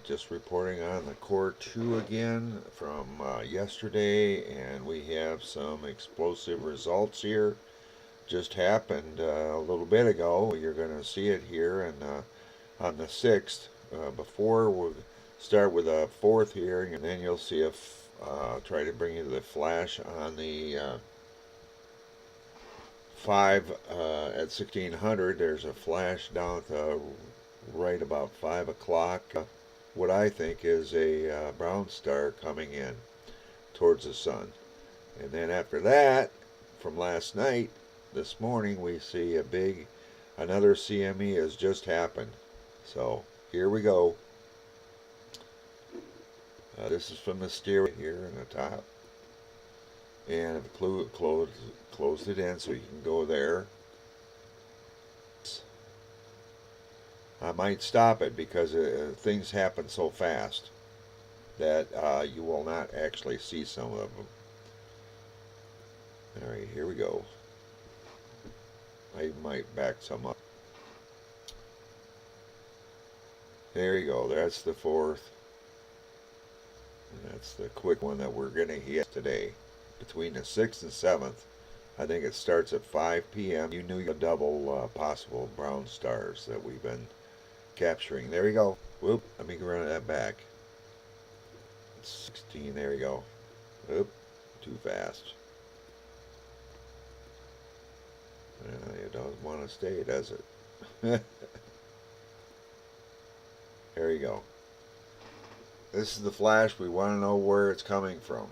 Just reporting on the Core 2 again from yesterday, and we have some explosive results here. Just happened a little bit ago. You're going to see it here and on the 6th. Before we'll start with a fourth here, and then you'll see if try to bring you the flash on the 5 at 1600. There's a flash down at the right about 5 o'clock. What I think is a brown star coming in towards the sun. And then after that, from last night, this morning, we see another C.M.E. has just happened. So here we go. This is from the stereo here in the top. And I've closed it in so you can go there. I might stop it because things happen so fast that you will not actually see some of them. Alright, here we go. I might back some up. There you go, that's the fourth. And that's the quick one that we're going to hit today. Between the 6th and 7th. I think it starts at 5 p.m. You knew the double possible brown stars that we've been capturing. There we go. Whoop, let me run that back. 16, there we go. Whoop, too fast. It doesn't want to stay, does it? There you go. This is the flash. We want to know where it's coming from.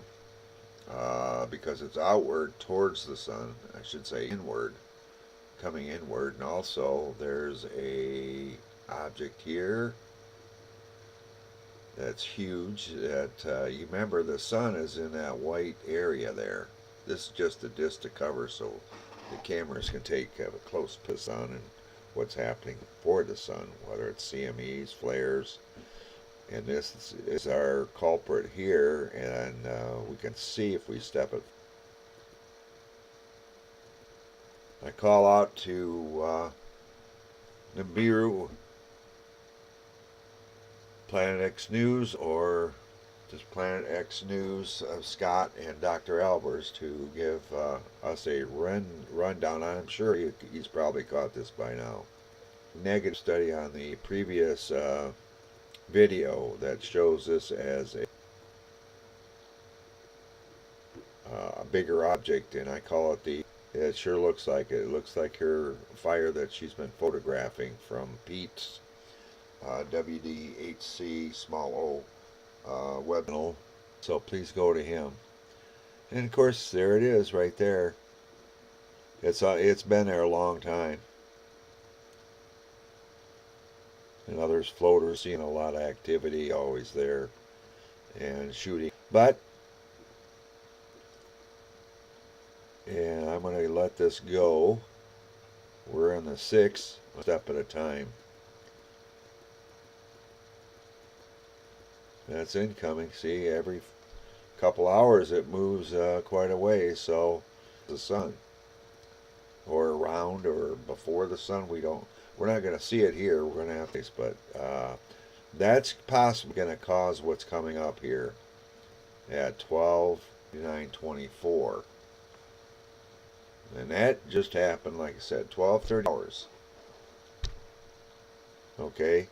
Because it's outward towards the sun. I should say inward. Coming inward. And also there's a object here that's huge. That you remember the sun is in that white area there. This is just a disc to cover so the cameras can take a close to the sun and what's happening for the sun, whether it's CMEs, flares. And this is our culprit here, and we can see if we step it. I call out to Nibiru, Planet X News, or just Planet X News, Scott and Dr. Albers to give us a rundown. I'm sure he's probably caught this by now. Negative study on the previous video that shows this as a bigger object, and I call it it sure looks like it. It looks like her fire that she's been photographing from Pete's WDHC small o web channel. So please go to him. And of course there it is right there. It's been there a long time. And others floaters, seeing a lot of activity always there and shooting. But and I'm going to let this go. We're in the 6th, one step at a time. That's incoming. See, every couple hours it moves quite a way. So the sun, or around, or before the sun, we're not going to see it here. We're going to have this, but that's possibly going to cause what's coming up here at 12:09:24. And that just happened, like I said, 12:30 hours. Okay.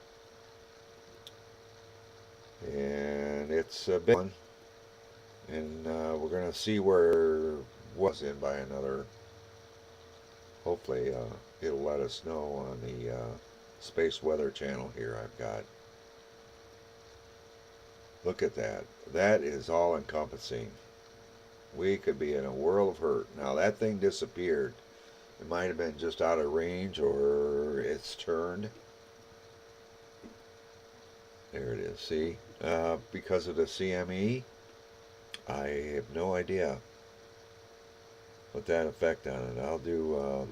And it's a big one. And we're going to see where it was in by another. Hopefully it'll let us know on the Space Weather channel here I've got. Look at that. That is all encompassing. We could be in a world of hurt. Now that thing disappeared. It might have been just out of range, or it's turned. There it is. See? Because of the CME, I have no idea what that effect on it. I'll do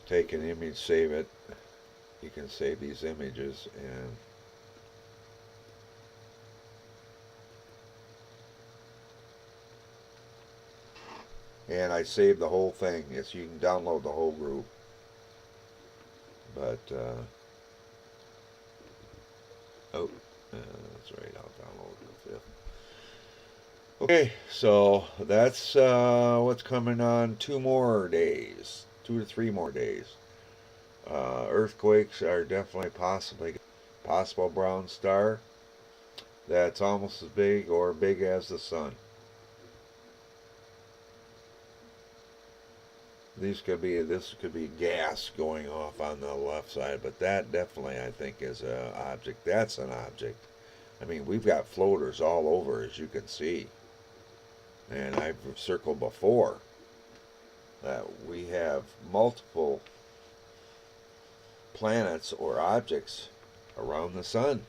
take an image, save it. You can save these images, and I saved the whole thing. Yes, you can download the whole group. But Oh, that's right. I'll download the fifth. Okay, so that's what's coming on 2 more days, 2 to 3 more days. Earthquakes are definitely possible brown star that's almost as big or big as the sun. This could be gas going off on the left side, but that definitely I think is an object. That's an object. I mean, we've got floaters all over, as you can see, and I've circled before that we have multiple planets or objects around the sun.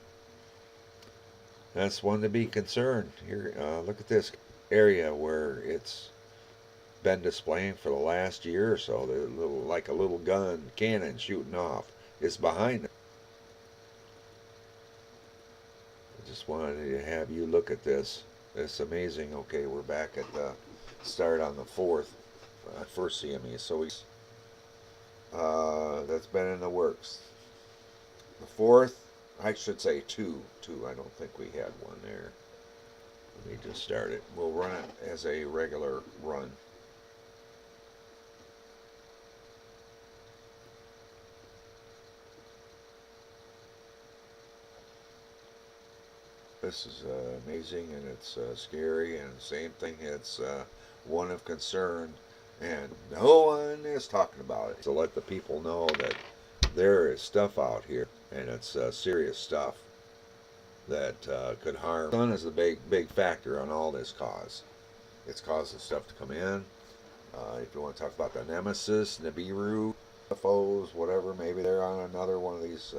That's one to be concerned. Here, look at this area where it's been displaying for the last year or so. The little, like a little gun cannon shooting off. It's behind it. I just wanted to have you look at this. It's amazing. Okay, we're back at the start on the first C.M.E. So that's been in the works. The fourth, I should say two. I don't think we had one there. Let me just start it. We'll run it as a regular run. This is amazing, and it's scary, and same thing, it's one of concern, and no one is talking about it. To let the people know that there is stuff out here, and it's serious stuff that could harm. The sun is a big factor on all this cause. It's causing stuff to come in. If you want to talk about the Nemesis, Nibiru, UFOs, whatever, maybe they're on another one of these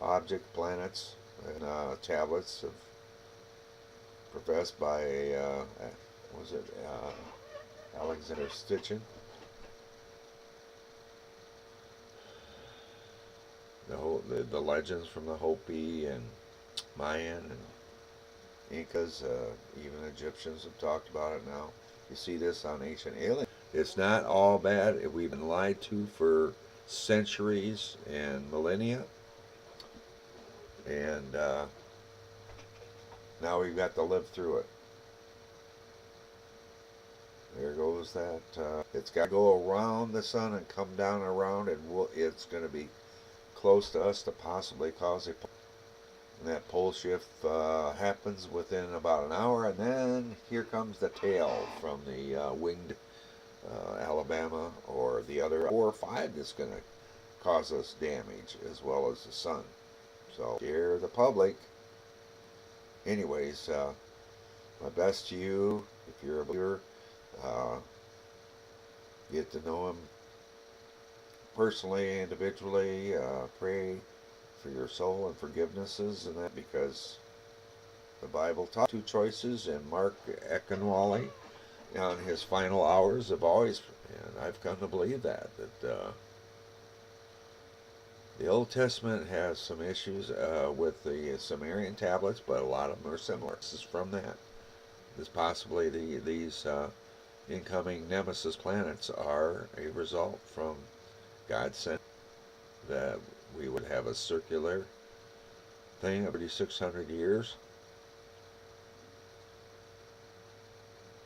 object planets and tablets of professed by was it Alexander Stitchin. The legends from the Hopi and Mayan and Incas, even Egyptians have talked about it now. You see this on Ancient Aliens. It's not all bad. We've been lied to for centuries and millennia, and now we've got to live through it. There goes that. It's got to go around the sun and come down around, and it's going to be close to us to possibly cause a pole. And that pole shift happens within about an hour, and then here comes the tail from the winged Alabama or the other 4 or 5 that's going to cause us damage, as well as the sun. So scare the public. Anyways, my best to you. If you're a believer, get to know him personally, individually. Pray for your soul and forgivenesses and that, because the Bible taught 2 choices, and Mark Ekenwally on his final hours have always, and I've come to believe that the Old Testament has some issues with the Sumerian tablets, but a lot of them are similar. This is from that. This possibly these incoming Nemesis planets are a result from God sent that we would have a circular thing every 600 years.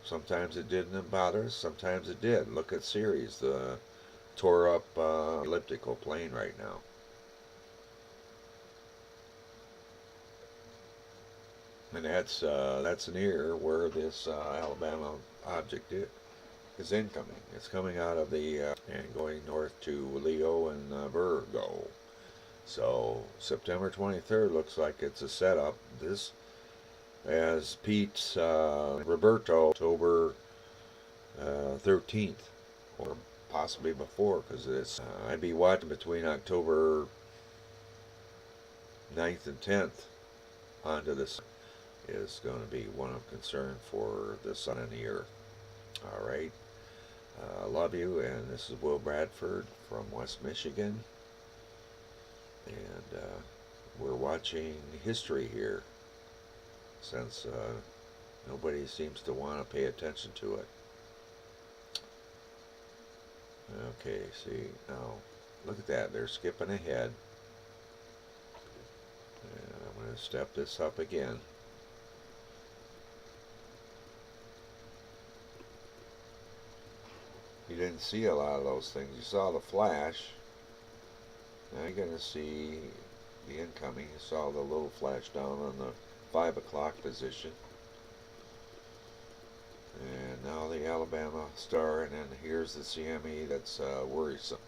Sometimes it didn't bother us, sometimes it did. Look at Ceres, the tore up elliptical plane right now. And that's near where this Alabama object is incoming. It's coming out of the and going north to Leo and Virgo. So September 23rd looks like it's a setup. This, as Pete's Roberto, October 13th, or possibly before, because it's I'd be watching between October 9th and 10th onto this. Is going to be one of concern for the sun and the earth. All right. Love you, and this is Will Bradford from West Michigan, and we're watching history here, since nobody seems to want to pay attention to it. Okay, see, now look at that, they're skipping ahead, and I'm going to step this up again. You didn't see a lot of those things. You saw the flash. Now you're going to see the incoming. You saw the little flash down on the 5 o'clock position. And now the Alabama star, and then here's the C.M.E. that's worrisome.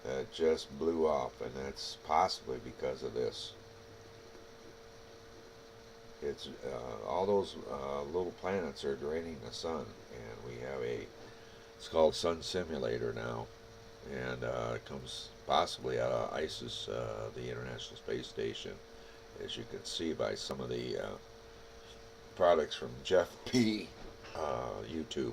That just blew off, and that's possibly because of this. It's all those little planets are draining the sun, and we have it's called Sun Simulator now, and it comes possibly out of ISIS, the International Space Station, as you can see by some of the products from Jeff P. YouTube.